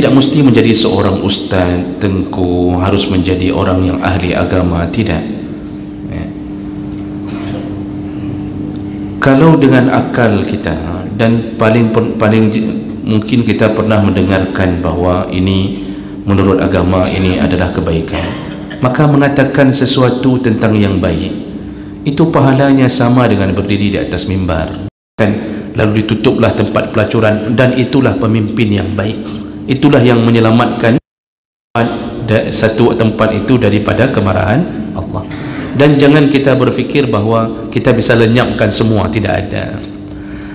Tidak mesti menjadi seorang ustaz, tengku, harus menjadi orang yang ahli agama, tidak. Kalau dengan akal kita, dan paling mungkin kita pernah mendengarkan bahawa ini menurut agama ini adalah kebaikan, maka mengatakan sesuatu tentang yang baik itu pahalanya sama dengan berdiri di atas mimbar, kan? Lalu ditutuplah tempat pelacuran, dan itulah pemimpin yang baik, itulah yang menyelamatkan satu tempat itu daripada kemarahan Allah. Dan jangan kita berfikir bahawa kita bisa lenyapkan semua, tidak ada.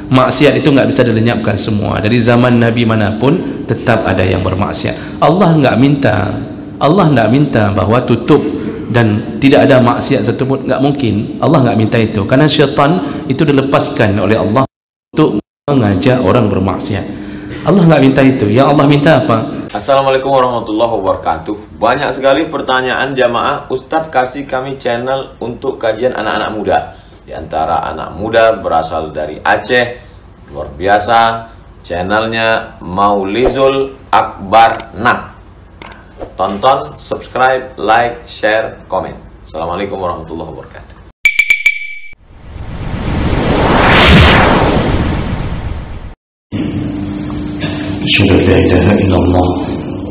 Maksiat itu enggak bisa dilenyapkan semua. Dari zaman Nabi manapun tetap ada yang bermaksiat. Allah enggak minta bahawa tutup dan tidak ada maksiat satupun, enggak mungkin. Allah enggak minta itu, karena syaitan itu dilepaskan oleh Allah untuk mengajak orang bermaksiat. Allah enggak minta itu. Yang Allah minta apa? Assalamualaikum warahmatullahi wabarakatuh. Banyak sekali pertanyaan jamaah, Ustadz kasih kami channel untuk kajian anak-anak muda. Di antara anak muda berasal dari Aceh, luar biasa, channelnya Maulizul Akbar Nak. Tonton, subscribe, like, share, komen. Assalamualaikum warahmatullahi wabarakatuh. أشهد أن لا إله إلا الله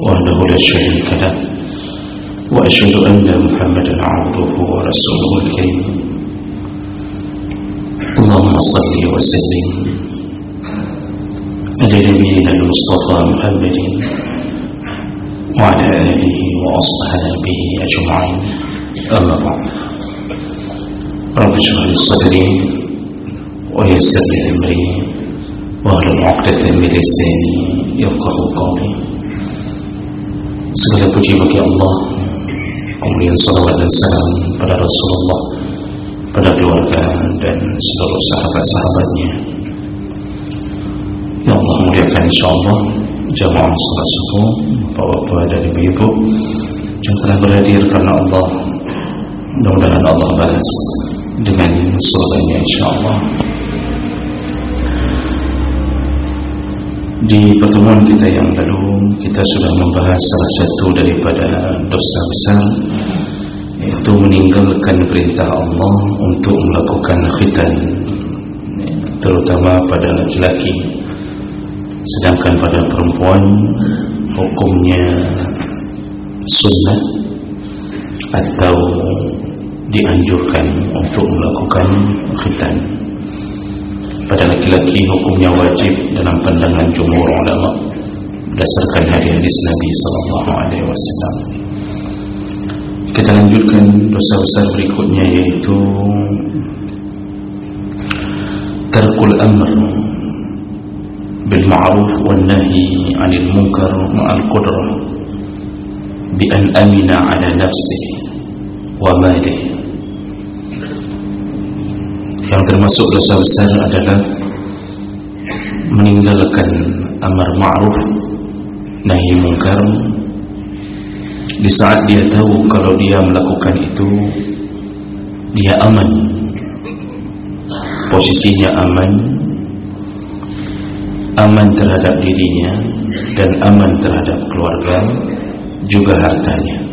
وحده لا شريك له وأشهد أن محمدا عبده ورسوله الكريم اللهم صل وسلم على نبينا المصطفى محمد وعلى آله وأصحابه أجمعين أما بعد رب اشرح لي صدري ويسر لي أمري wahlul 'uqdatam min lisani yafqahu qawli. Segala puji bagi Allah, kemudian salawat dan salam pada Rasulullah, pada keluarga dan seluruh sahabat-sahabatnya. Ya Allah, muliakan insyaallah jamaah salat subuh, bapak-bapak dan ibu-ibu yang telah berhadir karena Allah. Mudah-mudahan Allah balas dengan surganya insyaallah. Di pertemuan kita yang lalu, kita sudah membahas salah satu daripada dosa besar, yaitu meninggalkan perintah Allah untuk melakukan khitan, terutama pada laki-laki. Sedangkan pada perempuan hukumnya sunnah atau dianjurkan untuk melakukan khitan. Pada laki-laki hukumnya wajib dalam pandangan jumhur ulama berdasarkan hadis Nabi SAW. Kita lanjutkan dosa besar berikutnya, yaitu tarkul amr bil ma'ruf wan nahi 'anil munkar ma'al qudrah bi an amina 'ala nafsihi wa malihi. Yang termasuk dosa besar adalah meninggalkan amar ma'ruf nahi munkar di saat dia tahu kalau dia melakukan itu dia aman, posisinya aman terhadap dirinya dan aman terhadap keluarga juga hartanya.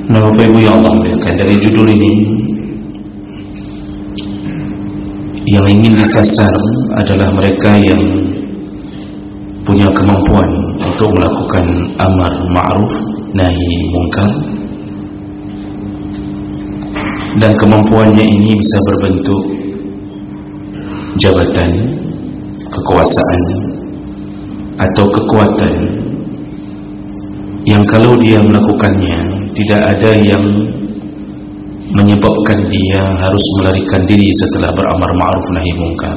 Nah, Bapak Ibu yang Allah muliakan, dari judul ini yang ingin disasar adalah mereka yang punya kemampuan untuk melakukan amar ma'ruf nahi munkar, dan kemampuannya ini bisa berbentuk jabatan, kekuasaan atau kekuatan yang kalau dia melakukannya tidak ada yang menyebabkan dia harus melarikan diri setelah beramar ma'ruf nahi munkar.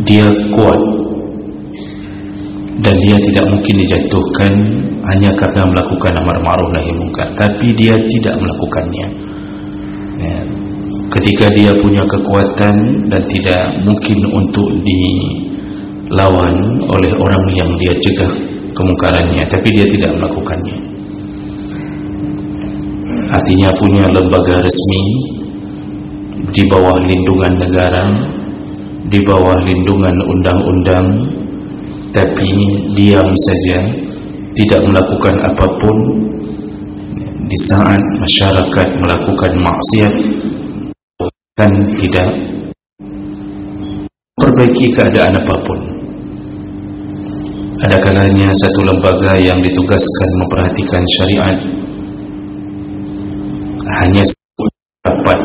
Dia kuat dan dia tidak mungkin dijatuhkan hanya karena melakukan amar ma'ruf nahi munkar, tapi dia tidak melakukannya. Ketika dia punya kekuatan dan tidak mungkin untuk dilawan oleh orang yang dia cegah kemungkarannya, tapi dia tidak melakukannya. Artinya punya lembaga resmi di bawah lindungan negara di bawah lindungan undang-undang, tapi diam saja, tidak melakukan apapun di saat masyarakat melakukan maksiat, dan tidak perbaiki keadaan apapun. Ada kalanya satu lembaga yang ditugaskan memperhatikan syariat hanya dapat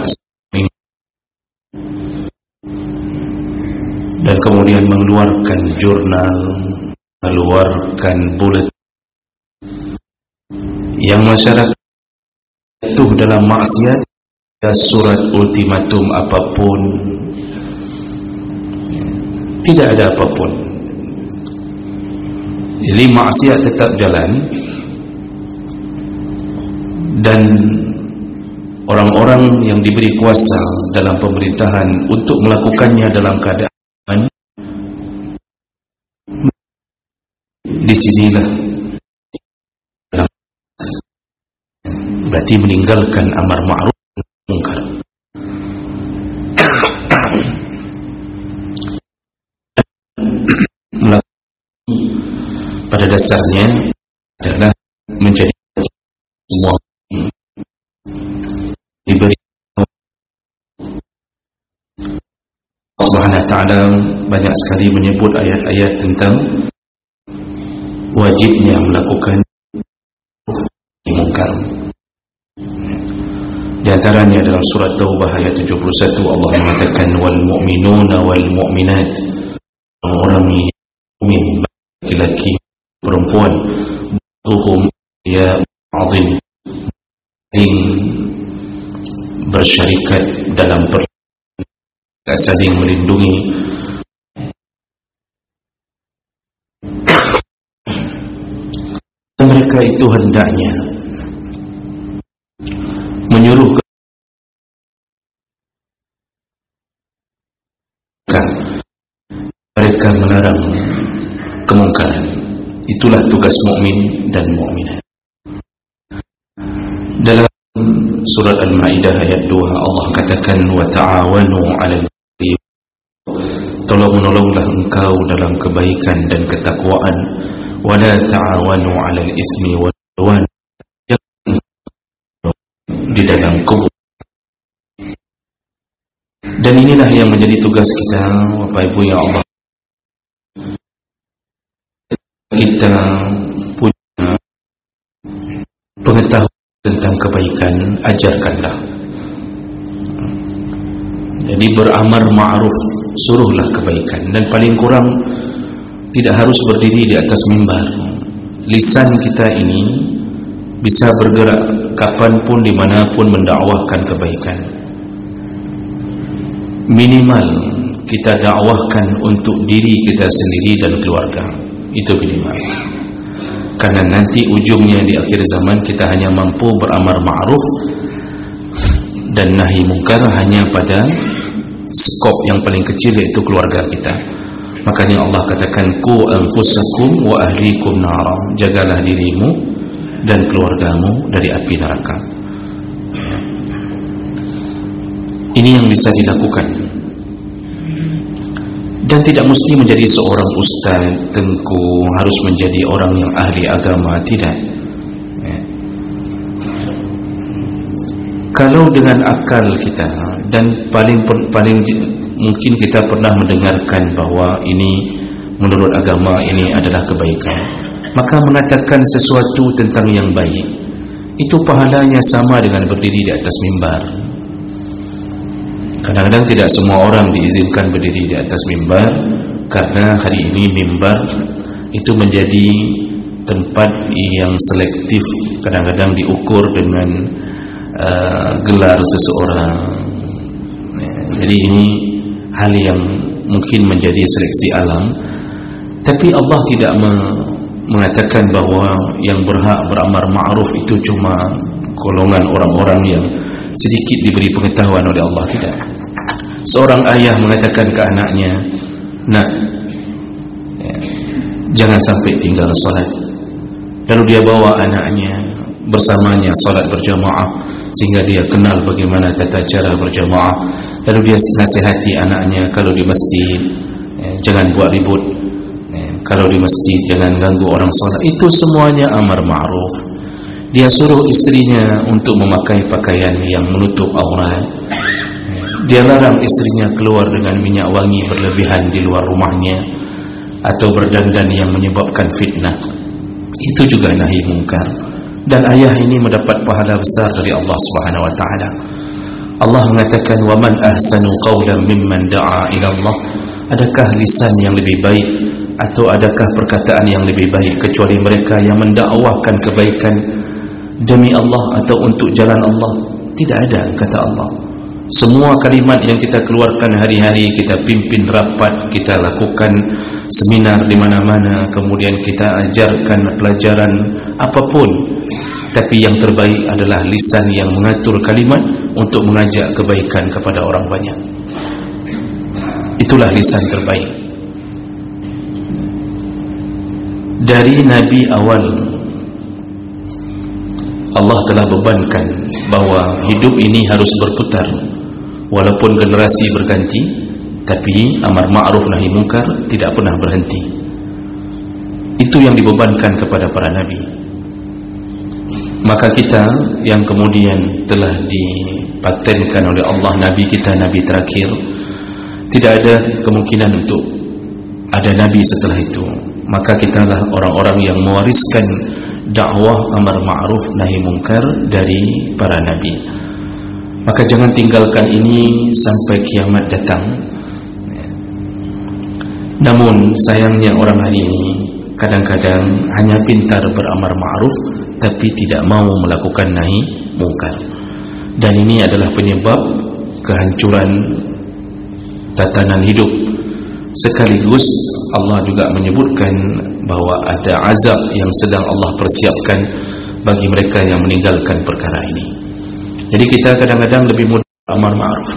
dan kemudian mengeluarkan jurnal, mengeluarkan buletin yang masyarakat itu dalam maksiat, surat ultimatum apapun, tidak ada apapun. Jadi maksiat tetap jalan, dan orang-orang yang diberi kuasa dalam pemerintahan untuk melakukannya dalam keadaan disinilah berarti meninggalkan amar ma'ruf munkar. Pada dasarnya adalah menjadi semua diberi Subhanahu wa ta'ala banyak sekali menyebut ayat-ayat tentang wajibnya melakukan munkar. Di antaranya dalam surat Taubah ayat 71 Allah mengatakan wal mu'minuna wal mu'minat, orang mukmin laki-laki perempuan, ba'dhum ya ba'dhin, bersyarikat dalam saling melindungi. Mereka itu hendaknya menyuruh mereka melarang kemungkaran. Itulah tugas mukmin dan mukminat. Dalam surat Al-Maidah ayat 2 Allah katakan wa ta'awanu 'alal birri, tolong-menolonglah engkau dalam kebaikan dan ketakwaan, wa la ta'awanu 'alal ismi wal 'udwan, di dalam kubur. Dan inilah yang menjadi tugas kita, Bapak Ibu ya Allah. Kita punya pengetahuan tentang kebaikan, ajarkanlah. Jadi beramar ma'ruf, suruhlah kebaikan, dan paling kurang tidak harus berdiri di atas mimbar. Lisan kita ini bisa bergerak kapanpun, dimanapun mendakwahkan kebaikan. Minimal kita dakwahkan untuk diri kita sendiri dan keluarga, itu minimal. Karena nanti ujungnya di akhir zaman kita hanya mampu beramar ma'ruf dan nahi mungkar hanya pada skop yang paling kecil, yaitu keluarga kita. Makanya Allah katakan qu anfusakum wa ahlikum nara, jagalah dirimu dan keluargamu dari api neraka. Ini yang bisa dilakukan, dan tidak mesti menjadi seorang ustaz tengku, harus menjadi orang yang ahli agama, tidak. Kalau dengan akal kita, dan paling mungkin kita pernah mendengarkan bahwa ini menurut agama ini adalah kebaikan, maka mengatakan sesuatu tentang yang baik itu pahalanya sama dengan berdiri di atas mimbar. Kadang-kadang tidak semua orang diizinkan berdiri di atas mimbar, karena hari ini mimbar itu menjadi tempat yang selektif, kadang-kadang diukur dengan gelar seseorang. Jadi ini hal yang mungkin menjadi seleksi alam. Tapi Allah tidak mengatakan bahwa yang berhak beramar ma'ruf itu cuma golongan orang-orang yang sedikit diberi pengetahuan oleh Allah, tidak. Seorang ayah mengatakan ke anaknya, nak, jangan sampai tinggal salat. Lalu dia bawa anaknya bersamanya salat berjamaah, sehingga dia kenal bagaimana tata cara berjamaah. Lalu dia nasihati anaknya, kalau di masjid jangan buat ribut, kalau di masjid jangan ganggu orang solat. Itu semuanya amar ma'ruf. Dia suruh istrinya untuk memakai pakaian yang menutup aurat. Dia larang istrinya keluar dengan minyak wangi berlebihan di luar rumahnya atau berdandan yang menyebabkan fitnah. Itu juga nahi mungkar. Dan ayah ini mendapat pahala besar dari Allah Subhanahu wa taala. Allah mengatakan, "Wa man ahsanu qawlan mimman da'a ila Allah." Adakah lisan yang lebih baik atau adakah perkataan yang lebih baik kecuali mereka yang mendakwahkan kebaikan demi Allah atau untuk jalan Allah? Tidak ada, kata Allah. Semua kalimat yang kita keluarkan hari-hari, kita pimpin rapat, kita lakukan seminar di mana-mana, kemudian kita ajarkan pelajaran apapun, tapi yang terbaik adalah lisan yang mengatur kalimat untuk mengajak kebaikan kepada orang banyak. Itulah lisan terbaik. Dari Nabi awal, Allah telah bebankan bahwa hidup ini harus berputar. Walaupun generasi berganti, tapi amar ma'ruf nahi mungkar tidak pernah berhenti. Itu yang dibebankan kepada para nabi. Maka kita yang kemudian telah dipatenkan oleh Allah, nabi kita, nabi terakhir, tidak ada kemungkinan untuk ada nabi setelah itu. Maka kita lah orang-orang yang mewariskan dakwah amar ma'ruf nahi mungkar dari para nabi. Maka jangan tinggalkan ini sampai kiamat datang. Namun sayangnya orang hari ini kadang-kadang hanya pintar beramar ma'ruf tapi tidak mau melakukan nahi mungkar. Dan ini adalah penyebab kehancuran tatanan hidup. Sekaligus Allah juga menyebutkan bahwa ada azab yang sedang Allah persiapkan bagi mereka yang meninggalkan perkara ini. Jadi kita kadang-kadang lebih mudah amar ma'ruf.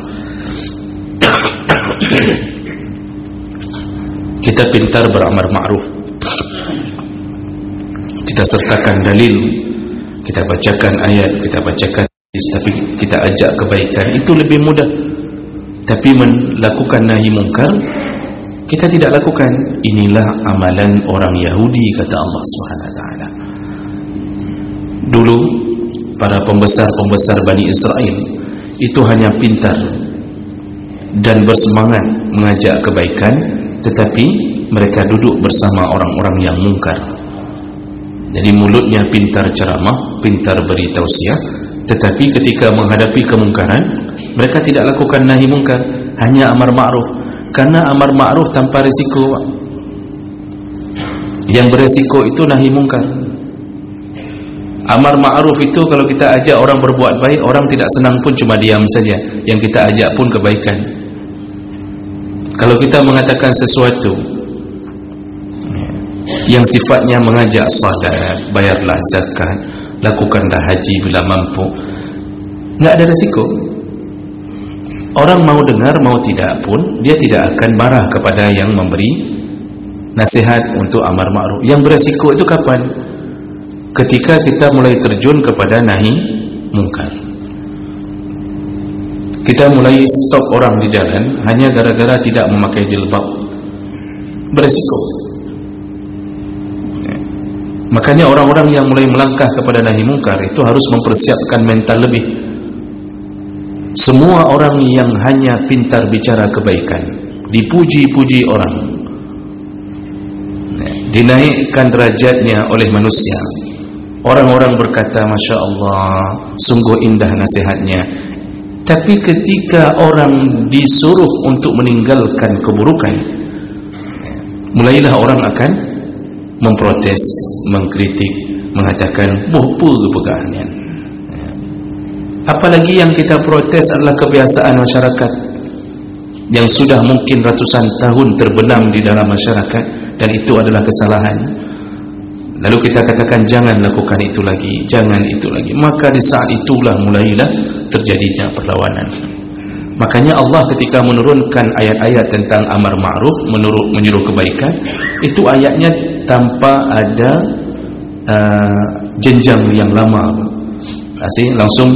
Kita pintar beramar ma'ruf, kita sertakan dalil, kita bacakan ayat, kita bacakan hadis, tapi kita ajak kebaikan, itu lebih mudah. Tapi melakukan nahi mungkar kita tidak lakukan. Inilah amalan orang Yahudi, kata Allah Subhanahu wa taala. Dulu para pembesar-pembesar Bani Israel itu hanya pintar dan bersemangat mengajak kebaikan, tetapi mereka duduk bersama orang-orang yang mungkar. Jadi mulutnya pintar ceramah, pintar beri tausiah, tetapi ketika menghadapi kemungkaran, mereka tidak lakukan nahi mungkar, hanya amar ma'ruf. Karena amar ma'ruf tanpa risiko. Yang beresiko itu nahi mungkar. Amar ma'ruf itu kalau kita ajak orang berbuat baik, orang tidak senang pun cuma diam saja. Yang kita ajak pun kebaikan. Kalau kita mengatakan sesuatu yang sifatnya mengajak salat, bayarlah zakat, lakukanlah haji bila mampu, enggak ada risiko. Orang mau dengar mau tidak pun dia tidak akan marah kepada yang memberi nasihat untuk amar ma'ruf. Yang beresiko itu kapan? Ketika kita mulai terjun kepada nahi mungkar. Kita mulai stop orang di jalan hanya gara-gara tidak memakai jilbab. Beresiko. Makanya orang-orang yang mulai melangkah kepada nahi mungkar itu harus mempersiapkan mental lebih. Semua orang yang hanya pintar bicara kebaikan, dipuji-puji orang, dinaikkan derajatnya oleh manusia. Orang-orang berkata, Masya Allah, sungguh indah nasihatnya. Tapi ketika orang disuruh untuk meninggalkan keburukan, mulailah orang akan memprotes, mengkritik, mengatakan, apa kepegahannya. Apalagi yang kita protes adalah kebiasaan masyarakat yang sudah mungkin ratusan tahun terbenam di dalam masyarakat, dan itu adalah kesalahan. Lalu kita katakan jangan lakukan itu lagi, jangan itu lagi. Maka di saat itulah mulailah terjadinya perlawanan. Makanya Allah ketika menurunkan ayat-ayat tentang amar ma'ruf, menyuruh kebaikan, itu ayatnya tanpa ada jenjang yang lama. Langsung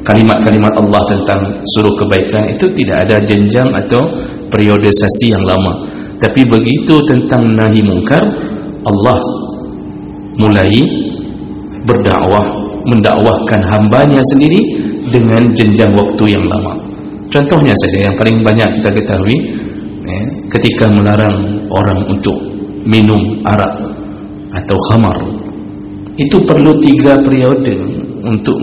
kalimat-kalimat Allah tentang suruh kebaikan itu tidak ada jenjang atau periodisasi yang lama. Tapi begitu tentang nahi mungkar, Allah mulai mendakwahkan hambanya sendiri dengan jenjang waktu yang lama. Contohnya saja yang paling banyak kita ketahui, ketika melarang orang untuk minum arak atau khamar, itu perlu 3 periode untuk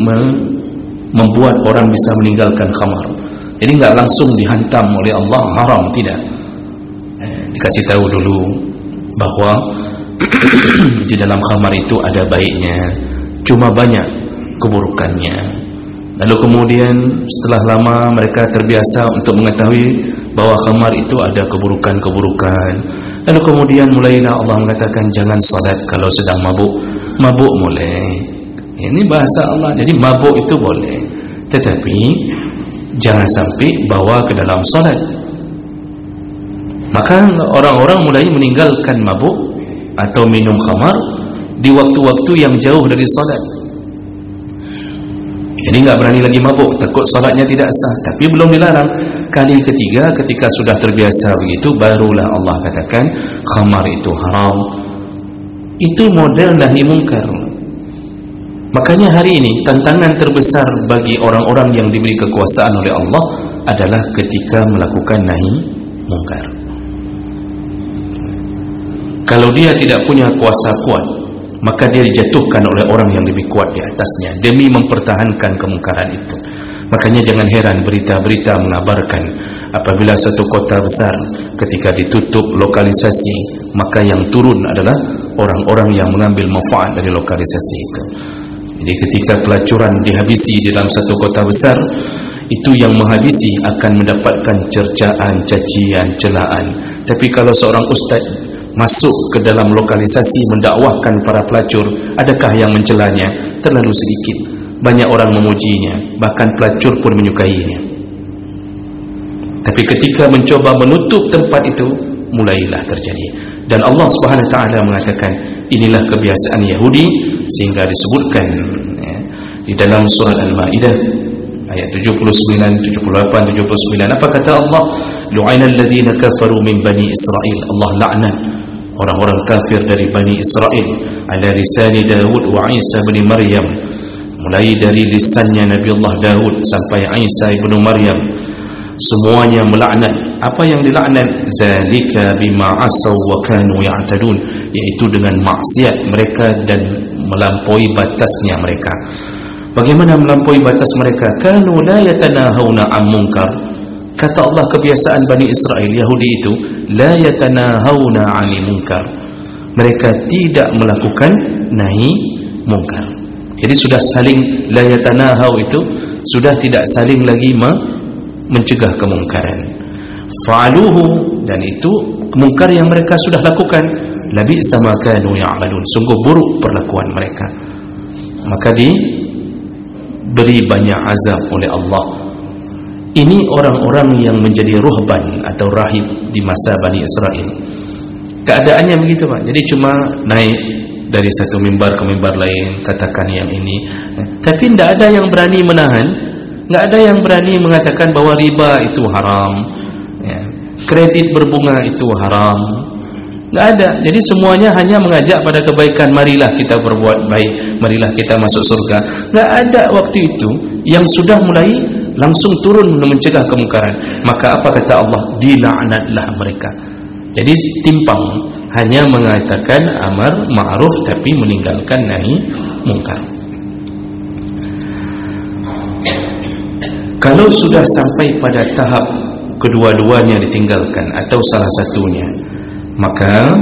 membuat orang bisa meninggalkan khamar. Jadi enggak langsung dihantam oleh Allah haram, tidak. Dikasih tahu dulu bahwa di dalam khamar itu ada baiknya, cuma banyak keburukannya. Lalu kemudian setelah lama mereka terbiasa untuk mengetahui bahwa khamar itu ada keburukan-keburukan. Lalu kemudian mulailah Allah mengatakan jangan salat kalau sedang mabuk. Mabuk boleh, ini bahasa Allah. Jadi mabuk itu boleh, tetapi jangan sampai bawa ke dalam salat. Maka orang-orang mulai meninggalkan mabuk atau minum khamar di waktu-waktu yang jauh dari salat. Jadi enggak berani lagi mabuk, takut salatnya tidak sah. Tapi belum dilarang. Kali ketiga ketika sudah terbiasa begitu, barulah Allah katakan khamar itu haram. Itu model nahi mungkar. Makanya hari ini tantangan terbesar bagi orang-orang yang diberi kekuasaan oleh Allah adalah ketika melakukan nahi mungkar. Kalau dia tidak punya kuasa kuat, maka dia dijatuhkan oleh orang yang lebih kuat di atasnya demi mempertahankan kemungkaran itu. Makanya jangan heran berita-berita mengabarkan apabila satu kota besar ketika ditutup lokalisasi, maka yang turun adalah orang-orang yang mengambil manfaat dari lokalisasi itu. Jadi ketika pelacuran dihabisi di dalam satu kota besar, itu yang menghabisi akan mendapatkan cercaan, cacian, celaan. Tapi kalau seorang ustaz masuk ke dalam lokalisasi mendakwahkan para pelacur, adakah yang mencelanya? Terlalu sedikit. Banyak orang memujinya, bahkan pelacur pun menyukainya. Tapi ketika mencoba menutup tempat itu, mulailah terjadi. Dan Allah Subhanahu wa taala mengatakan inilah kebiasaan Yahudi, sehingga disebutkan di dalam surah Al-Maidah ayat 79, 78, 79. Apa kata Allah? Lu'ina alladhina kafaru min bani Israel. Allah laknat orang-orang kafir dari Bani Israel ala lisani Daud wa Isa bin Maryam. Mulai dari lisannya Nabi Allah Daud sampai Isa ibn Maryam, semuanya melaknat. Apa yang dilaknat? Zalika bima asaw wa kanu ya'tadun, yaitu dengan maksiat mereka dan melampaui batasnya mereka. Bagaimana melampaui batas mereka? Kanu la yatanahawna an munkar. Kata Allah, kebiasaan Bani Israel Yahudi itu la yatanahawna 'anil munkar. Mereka tidak melakukan nahi mungkar. Jadi sudah saling la yatanahaw, itu sudah tidak saling lagi mencegah kemungkaran. Fa'aluhu, dan itu mungkar yang mereka sudah lakukan. Labi sama kanu ya'malun, sungguh buruk perlakuan mereka. Maka diberi banyak azab oleh Allah. Ini orang-orang yang menjadi ruhban atau rahib di masa Bani Israel. Keadaannya begitu, Pak. Jadi cuma naik dari satu mimbar ke mimbar lain, katakan yang ini. Tapi tidak ada yang berani menahan, tidak ada yang berani mengatakan bahwa riba itu haram, kredit berbunga itu haram. Tidak ada. Jadi semuanya hanya mengajak pada kebaikan. Marilah kita berbuat baik, marilah kita masuk surga. Tidak ada waktu itu yang sudah mulai langsung turun mencegah kemungkaran. Maka apa kata Allah? Dilaknatlah mereka. Jadi timpang, hanya mengatakan amar ma'ruf tapi meninggalkan nahi mungkar. Kalau sudah sampai pada tahap kedua-duanya ditinggalkan atau salah satunya, maka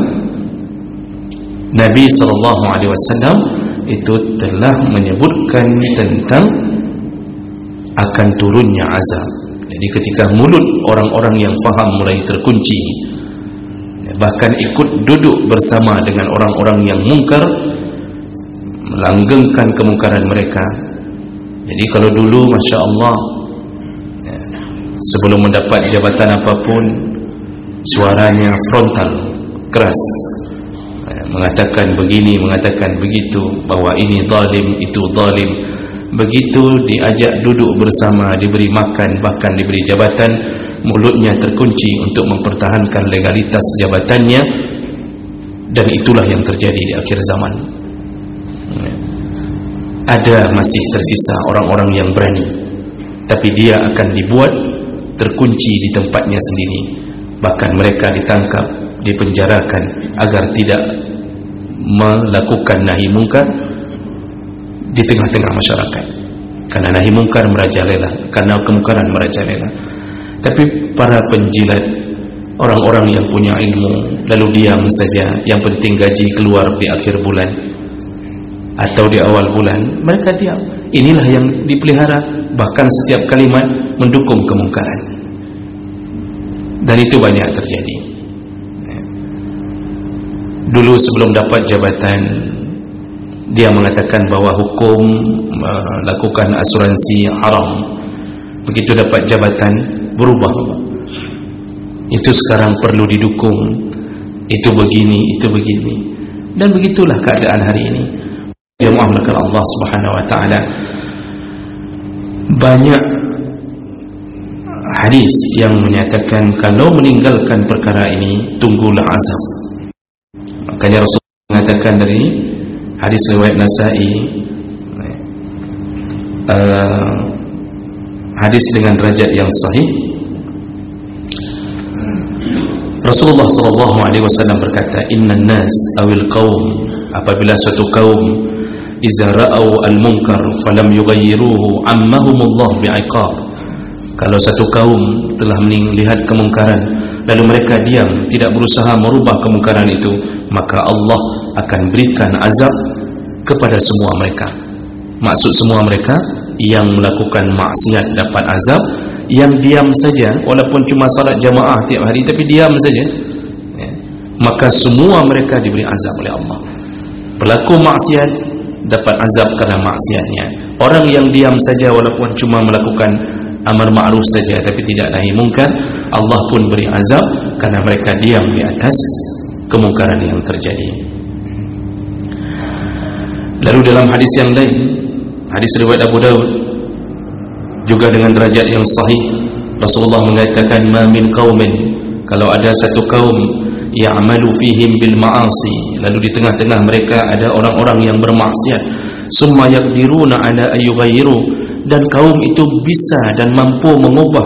Nabi SAW itu telah menyebutkan tentang akan turunnya azab. Jadi ketika mulut orang-orang yang faham mulai terkunci, bahkan ikut duduk bersama dengan orang-orang yang mungkar, melanggengkan kemungkaran mereka. Jadi kalau dulu Masya Allah, sebelum mendapat jabatan apapun, suaranya frontal, keras, mengatakan begini, mengatakan begitu, bahwa ini zalim, itu zalim. begitu diajak duduk bersama, diberi makan, bahkan diberi jabatan, mulutnya terkunci untuk mempertahankan legalitas jabatannya. Dan itulah yang terjadi di akhir zaman. Ada masih tersisa orang-orang yang berani, tapi dia akan dibuat terkunci di tempatnya sendiri. Bahkan mereka ditangkap, dipenjarakan agar tidak melakukan nahi mungkar di tengah-tengah masyarakat, karena nahi mungkar merajalela, karena kemungkaran merajalela. Tapi para penjilat, orang-orang yang punya ilmu lalu diam saja, yang penting gaji keluar di akhir bulan atau di awal bulan, mereka diam. Inilah yang dipelihara, bahkan setiap kalimat mendukung kemungkaran. Dan itu banyak terjadi. Dulu sebelum dapat jabatan, dia mengatakan bahwa hukum melakukan asuransi haram. Begitu dapat jabatan, berubah. Itu sekarang perlu didukung, itu begini, itu begini. Dan begitulah keadaan hari ini. Yang dimuliakan Allah Subhanahu wa taala, banyak hadis yang menyatakan kalau meninggalkan perkara ini tunggulah azab. Makanya Rasulullah mengatakan dari hadis riwayat Nasa'i, hadis dengan derajat yang sahih, Rasulullah SAW berkata, Innan nas awil qaum, apabila suatu kaum iza ra'au al-munkar falam yughayyiruhu ammahumullah bi'iqab, kalau satu kaum telah melihat kemungkaran lalu mereka diam, tidak berusaha merubah kemungkaran itu, maka Allah akan berikan azab kepada semua mereka. Maksud semua mereka, yang melakukan maksiat dapat azab, yang diam saja walaupun cuma salat jamaah tiap hari tapi diam saja, maka semua mereka diberi azab oleh Allah. Pelaku maksiat dapat azab karena maksiatnya. Orang yang diam saja walaupun cuma melakukan amar ma'ruf saja tapi tidak nahi mungkar, Allah pun beri azab karena mereka diam di atas kemungkaran yang terjadi. Lalu dalam hadis yang lain, hadis riwayat Abu Daud juga dengan derajat yang sahih, Rasulullah mengatakan, ma min qaumin, kalau ada satu kaum ya'malu fihim bil ma'asi, lalu di tengah-tengah mereka ada orang-orang yang bermaksiat, summa yaqdiruna ala ayyughayyiru, dan kaum itu bisa dan mampu mengubah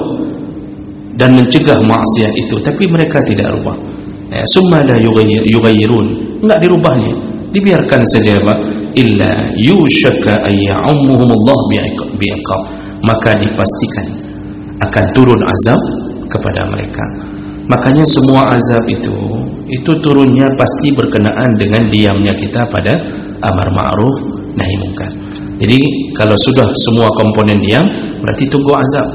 dan mencegah maksiat itu, tapi mereka tidak rubah. Summa la yughayyirun, enggak dirubahnya, dibiarkan saja, Pak. Illa yushaka ayya'ummuhumullah bi'iqab, maka dipastikan akan turun azab kepada mereka. Makanya semua azab itu turunnya pasti berkenaan dengan diamnya kita pada amar ma'ruf nahi mungkar. Jadi kalau sudah semua komponen diam, berarti tunggu azab.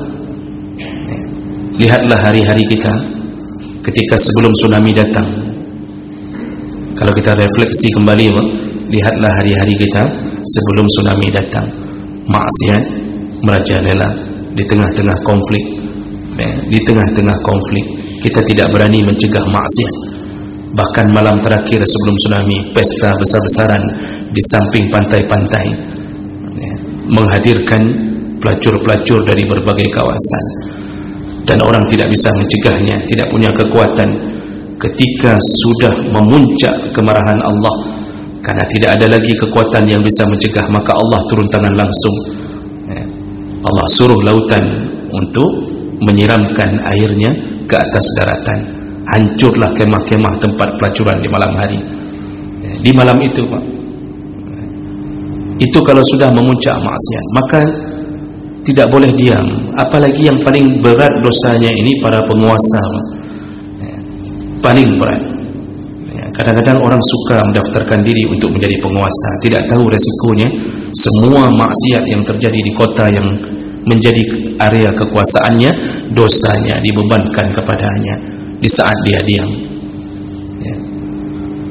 Lihatlah hari-hari kita ketika sebelum tsunami datang. Kalau kita refleksi kembali, lihatlah hari-hari kita sebelum tsunami datang. Maksiat merajalela di tengah-tengah konflik. Di tengah-tengah konflik kita tidak berani mencegah maksiat. Bahkan malam terakhir sebelum tsunami, pesta besar-besaran di samping pantai-pantai, menghadirkan pelacur-pelacur dari berbagai kawasan, dan orang tidak bisa mencegahnya, tidak punya kekuatan. Ketika sudah memuncak kemarahan Allah, karena tidak ada lagi kekuatan yang bisa mencegah, maka Allah turun tangan langsung. Allah suruh lautan untuk menyiramkan airnya ke atas daratan. Hancurlah kemah-kemah tempat pelacuran di malam hari. Di malam itu, Pak. Itu kalau sudah memuncak maksiat, maka tidak boleh diam. Apalagi yang paling berat dosanya ini para penguasa, Pak. Paling berat. Kadang-kadang orang suka mendaftarkan diri untuk menjadi penguasa, tidak tahu resikonya. Semua maksiat yang terjadi di kota yang menjadi area kekuasaannya, dosanya dibebankan kepadanya di saat dia diam.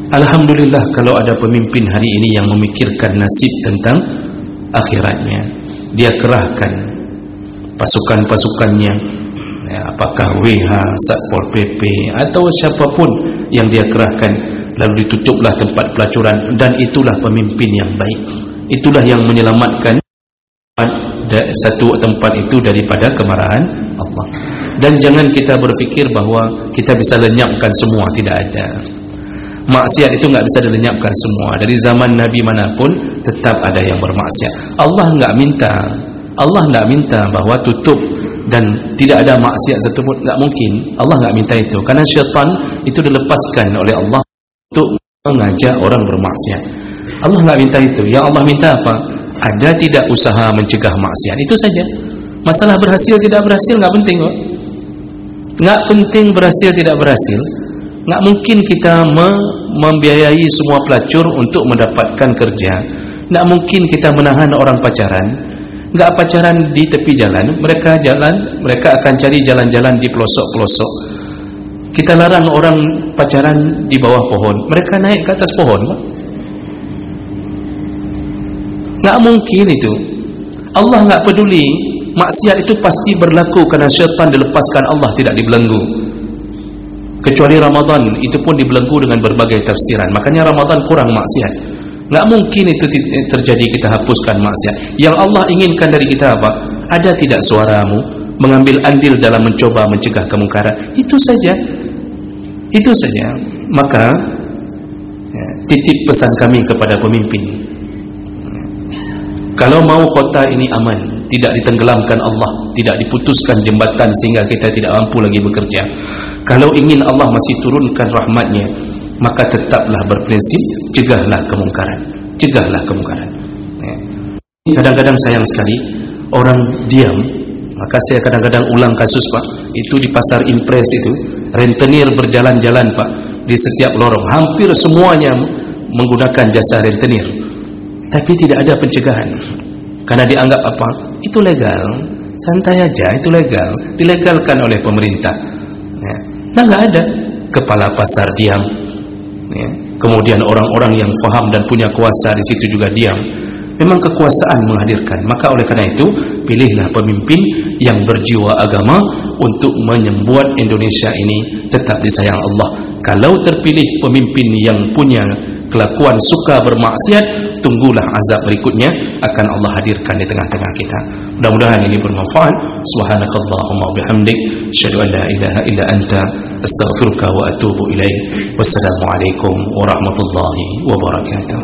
Alhamdulillah kalau ada pemimpin hari ini yang memikirkan nasib tentang akhiratnya. Dia kerahkan pasukan-pasukannya, apakah WH, Satpol PP atau siapapun yang dia kerahkan, lalu ditutuplah tempat pelacuran. Dan itulah pemimpin yang baik, itulah yang menyelamatkan satu tempat itu daripada kemarahan Allah. Dan jangan kita berfikir bahawa kita bisa lenyapkan semua. Tidak ada. Maksiat itu enggak bisa dilenyapkan semua. Dari zaman Nabi manapun tetap ada yang bermaksiat. Allah enggak minta bahawa tutup dan tidak ada maksiat satupun. Enggak mungkin. Allah enggak minta itu. Karena syaitan itu dilepaskan oleh Allah untuk mengajak orang bermaksiat. Allah enggak minta itu. Yang Allah minta apa? Ada tidak usaha mencegah maksiat. Itu saja. Masalah berhasil tidak berhasil enggak penting kok. Enggak penting berhasil tidak berhasil. Enggak mungkin kita membiayai semua pelacur untuk mendapatkan kerja. Enggak mungkin kita menahan orang pacaran. Enggak pacaran di tepi jalan. Mereka akan cari jalan-jalan di pelosok-pelosok. Kita larang orang pacaran di bawah pohon. Mereka naik ke atas pohon. Enggak mungkin itu. Allah enggak peduli. Maksiat itu pasti berlaku karena syaitan dilepaskan, Allah tidak dibelenggu. Kecuali Ramadan, itu pun dibelenggu dengan berbagai tafsiran. Makanya Ramadan kurang maksiat. Enggak mungkin itu terjadi kita hapuskan maksiat. Yang Allah inginkan dari kita apa? Ada tidak suaramu mengambil andil dalam mencoba mencegah kemungkaran? Itu saja. Itu saja. Maka titip pesan kami kepada pemimpin. Kalau mau kota ini aman, tidak ditenggelamkan Allah, tidak diputuskan jembatan sehingga kita tidak mampu lagi bekerja. Kalau ingin Allah masih turunkan rahmatnya, maka tetaplah berprinsip, cegahlah kemungkaran. Cegahlah kemungkaran. Kadang-kadang sayang sekali orang diam. Maka saya kadang-kadang ulang kasus Pak. Itu di pasar Impres itu, rentenir berjalan-jalan Pak, di setiap lorong. Hampir semuanya menggunakan jasa rentenir. Tapi tidak ada pencegahan. Karena dianggap apa? Itu legal. Santai aja, itu legal. Dilegalkan oleh pemerintah. Nah, nggak ada. Kepala pasar diam. Kemudian orang-orang yang faham dan punya kuasa di situ juga diam. Memang kekuasaan menghadirkan. Maka oleh karena itu, pilihlah pemimpin yang berjiwa agama untuk membuat Indonesia ini tetap disayang Allah. Kalau terpilih pemimpin yang punya kelakuan suka bermaksiat, tunggulah azab berikutnya akan Allah hadirkan di tengah-tengah kita. Mudah-mudahan ini bermanfaat. Subhanakallahumma bihamdik, asyhadu an la ilaha illa anta, astaghfiruka wa atubu ilaik. Wassalamualaikum warahmatullahi wabarakatuh.